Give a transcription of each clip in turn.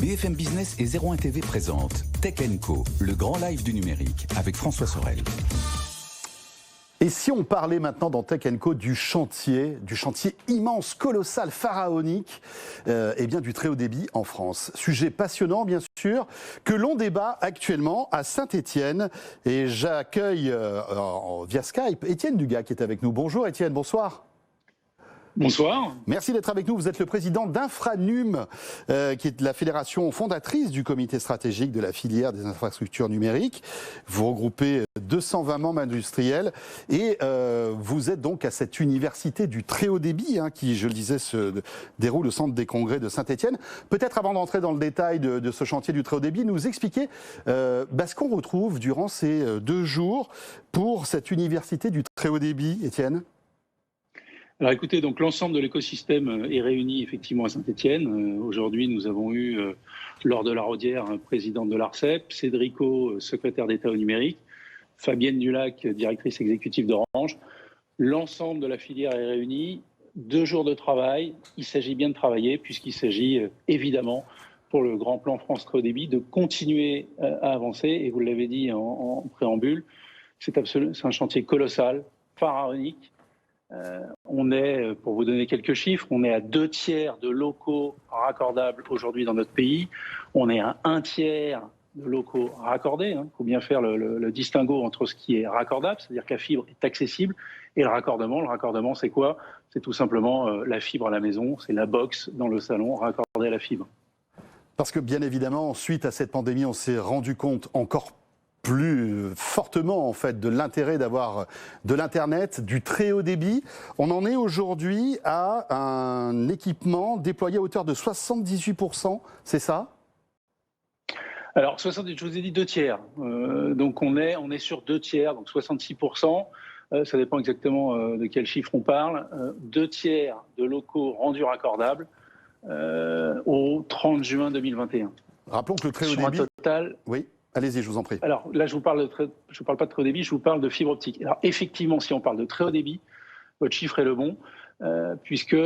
BFM Business et 01 TV présente Tech & Co, le grand live du numérique avec François Sorel. Et si on parlait maintenant dans Tech & Co du chantier immense, colossal, pharaonique, du très haut débit en France. Sujet passionnant, bien sûr, que l'on débat actuellement à Saint-Étienne. Et j'accueille via Skype Étienne Dugas qui est avec nous. Bonjour Étienne, bonsoir. Bonsoir. Merci d'être avec nous. Vous êtes le président d'Infranum, qui est la fédération fondatrice du comité stratégique de la filière des infrastructures numériques. Vous regroupez 220 membres industriels et vous êtes donc à cette université du très haut débit qui, je le disais, se déroule au centre des congrès de Saint-Étienne. Peut-être avant d'entrer dans le détail de ce chantier du très haut débit, nous expliquer ce qu'on retrouve durant ces 2 jours pour cette université du très haut débit, Étienne. Alors écoutez, donc l'ensemble de l'écosystème est réuni effectivement à Saint-Étienne. Aujourd'hui, nous avons eu Laure de la Raudière, présidente de l'ARCEP, Cédrico, secrétaire d'État au numérique, Fabienne Dulac, directrice exécutive d'Orange. L'ensemble de la filière est réuni. 2 jours de travail. Il s'agit bien de travailler puisqu'il s'agit évidemment pour le grand plan France très haut débit de continuer à avancer. Et vous l'avez dit en préambule, c'est un chantier colossal, pharaonique. On est, pour vous donner quelques chiffres, on est à 2/3 de locaux raccordables aujourd'hui dans notre pays. On est à 1/3 de locaux raccordés. Il faut bien faire le distinguo entre ce qui est raccordable, c'est-à-dire que la fibre est accessible, et le raccordement. Le raccordement, c'est quoi? C'est tout simplement la fibre à la maison, c'est la box dans le salon raccordée à la fibre. Parce que bien évidemment, suite à cette pandémie, on s'est rendu compte encore plus fortement en fait de l'intérêt d'avoir de l'internet, du très haut débit. On en est aujourd'hui à un équipement déployé à hauteur de 78%, c'est ça? Alors, je vous ai dit 2/3. Donc on est sur 2/3, donc 66%. Ça dépend exactement de quel chiffre on parle. 2/3 de locaux rendus raccordables au 30 juin 2021. Rappelons que le très haut sur débit... un total... Oui. Allez-y, je vous en prie. Alors là, je ne vous parle pas de très haut débit, je vous parle de fibre optique. Alors effectivement, si on parle de très haut débit, votre chiffre est le bon, puisque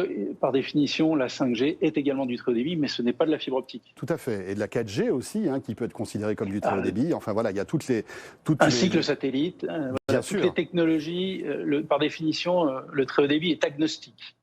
par définition, la 5G est également du très haut débit, mais ce n'est pas de la fibre optique. Tout à fait. Et de la 4G aussi, qui peut être considérée comme du très haut débit. Enfin voilà, il y a ainsi que le satellite, toutes les technologies, par définition, le très haut débit est agnostique,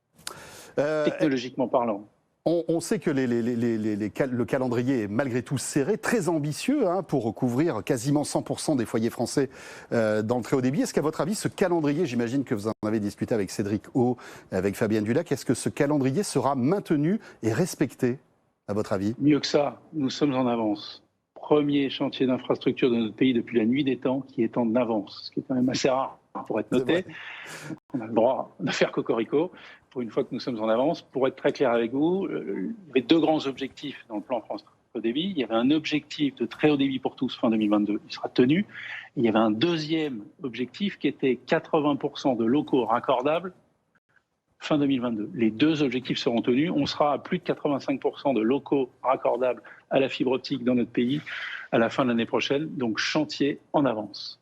technologiquement parlant. On sait que le calendrier est malgré tout serré, très ambitieux pour recouvrir quasiment 100% des foyers français dans le très haut débit. Est-ce qu'à votre avis, ce calendrier, j'imagine que vous en avez discuté avec Cédric O, avec Fabienne Dulac, est-ce que ce calendrier sera maintenu et respecté, à votre avis? Mieux que ça, nous sommes en avance. Premier chantier d'infrastructure de notre pays depuis la nuit des temps qui est en avance, ce qui est quand même assez rare pour être noté. On a le droit de faire cocorico pour une fois que nous sommes en avance. Pour être très clair avec vous, il y avait 2 grands objectifs dans le plan France très haut débit. Il y avait un objectif de très haut débit pour tous fin 2022, il sera tenu. Et il y avait un deuxième objectif qui était 80% de locaux raccordables fin 2022. Les 2 objectifs seront tenus. On sera à plus de 85% de locaux raccordables à la fibre optique dans notre pays à la fin de l'année prochaine. Donc chantier en avance.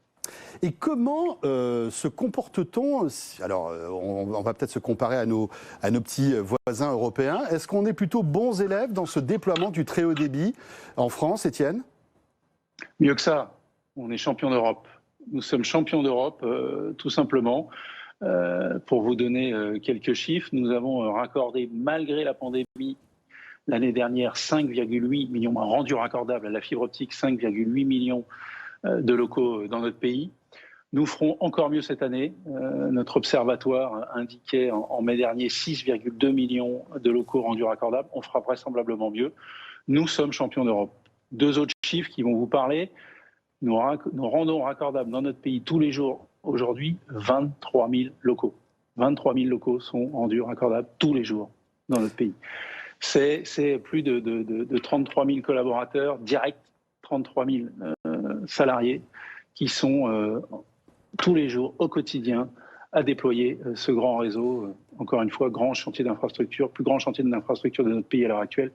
Et comment se comporte-t-on? Alors, on va peut-être se comparer à nos petits voisins européens. Est-ce qu'on est plutôt bons élèves dans ce déploiement du très haut débit en France, Étienne? Mieux que ça, on est champion d'Europe. Nous sommes champions d'Europe, tout simplement. Pour vous donner quelques chiffres, nous avons raccordé, malgré la pandémie, l'année dernière, 5,8 millions, rendus raccordables à la fibre optique, 5,8 millions de locaux dans notre pays. Nous ferons encore mieux cette année. Notre observatoire indiquait en mai dernier 6,2 millions de locaux rendus raccordables. On fera vraisemblablement mieux. Nous sommes champions d'Europe. 2 autres chiffres qui vont vous parler. Nous rendons raccordables dans notre pays tous les jours, aujourd'hui, 23 000 locaux. 23 000 locaux sont rendus raccordables tous les jours dans notre pays. C'est plus de 33 000 collaborateurs directs, 33 000 salariés qui sont tous les jours, au quotidien, à déployer ce grand réseau. Encore une fois, grand chantier d'infrastructure, plus grand chantier d'infrastructure de notre pays à l'heure actuelle,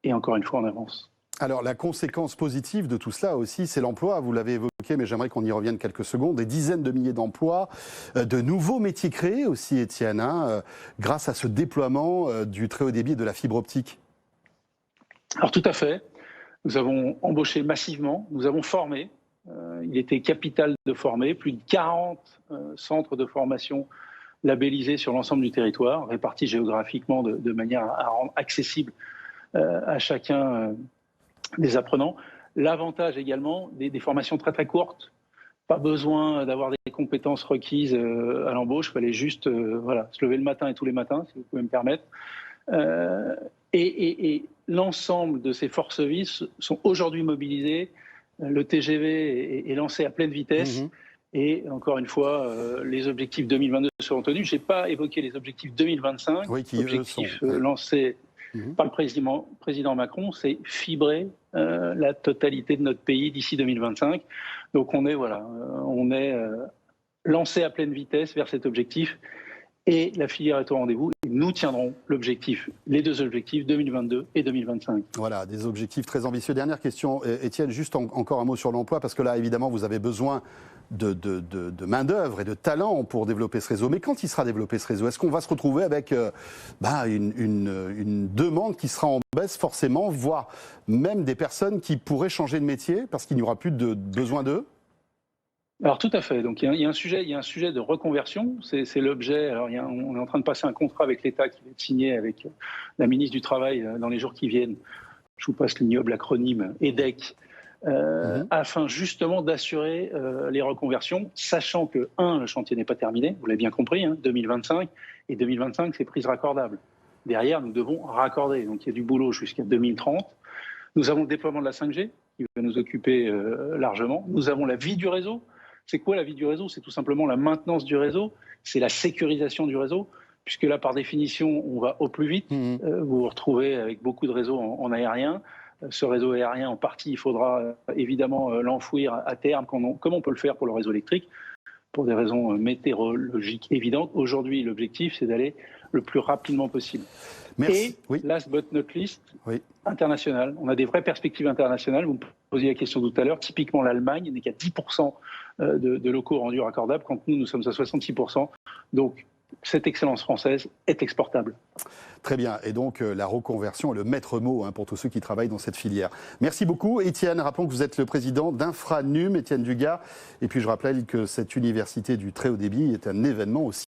et encore une fois en avance. Alors la conséquence positive de tout cela aussi, c'est l'emploi. Vous l'avez évoqué, mais j'aimerais qu'on y revienne quelques secondes. Des dizaines de milliers d'emplois, de nouveaux métiers créés aussi, Étienne, grâce à ce déploiement du très haut débit et de la fibre optique. Alors tout à fait. Nous avons embauché massivement, nous avons formé. Il était capital de former, plus de 40 centres de formation labellisés sur l'ensemble du territoire, répartis géographiquement de manière à rendre accessible à chacun des apprenants. L'avantage également des formations très très courtes. Pas besoin d'avoir des compétences requises à l'embauche, il fallait juste se lever le matin et tous les matins, si vous pouvez me permettre. Et l'ensemble de ces forces vives sont aujourd'hui mobilisées. Le TGV est lancé à pleine vitesse. Et encore une fois, les objectifs 2022 seront tenus. Je n'ai pas évoqué les objectifs 2025. Oui, qui objectifs lancés par le président Macron, c'est fibrer la totalité de notre pays d'ici 2025. Donc on est lancé à pleine vitesse vers cet objectif. Et la filière est au rendez-vous. Et nous tiendrons les deux objectifs 2022 et 2025. Voilà, des objectifs très ambitieux. Dernière question, Étienne, juste encore un mot sur l'emploi, parce que là, évidemment, vous avez besoin de main-d'œuvre et de talent pour développer ce réseau. Mais quand il sera développé, ce réseau, est-ce qu'on va se retrouver avec une demande qui sera en baisse forcément, voire même des personnes qui pourraient changer de métier parce qu'il n'y aura plus de besoin d'eux ? Alors tout à fait. Donc il y a un sujet de reconversion. C'est l'objet. Alors on est en train de passer un contrat avec l'État qui va être signé avec la ministre du Travail dans les jours qui viennent. Je vous passe l'ignoble acronyme EDEC, afin justement d'assurer les reconversions, sachant que le chantier n'est pas terminé. Vous l'avez bien compris, 2025 et 2025, c'est prise raccordable. Derrière, nous devons raccorder. Donc il y a du boulot jusqu'à 2030. Nous avons le déploiement de la 5G qui va nous occuper largement. Nous avons la vie du réseau. C'est quoi la vie du réseau ? C'est tout simplement la maintenance du réseau, c'est la sécurisation du réseau, puisque là, par définition, on va au plus vite. Vous vous retrouvez avec beaucoup de réseaux en aérien. Ce réseau aérien, en partie, il faudra évidemment l'enfouir à terme, comme on peut le faire pour le réseau électrique, pour des raisons météorologiques évidentes. Aujourd'hui, l'objectif, c'est d'aller le plus rapidement possible. Merci. Et, last but not least, international. On a des vraies perspectives internationales. Vous me posiez la question tout à l'heure. Typiquement, l'Allemagne n'est qu'à 10% de locaux rendus raccordables, quand nous sommes à 66%. Donc, cette excellence française est exportable. Très bien. Et donc, la reconversion est le maître mot pour tous ceux qui travaillent dans cette filière. Merci beaucoup, Étienne. Rappelons que vous êtes le président d'Infranum, Étienne Dugas. Et puis, je rappelle que cette université du très haut débit est un événement aussi.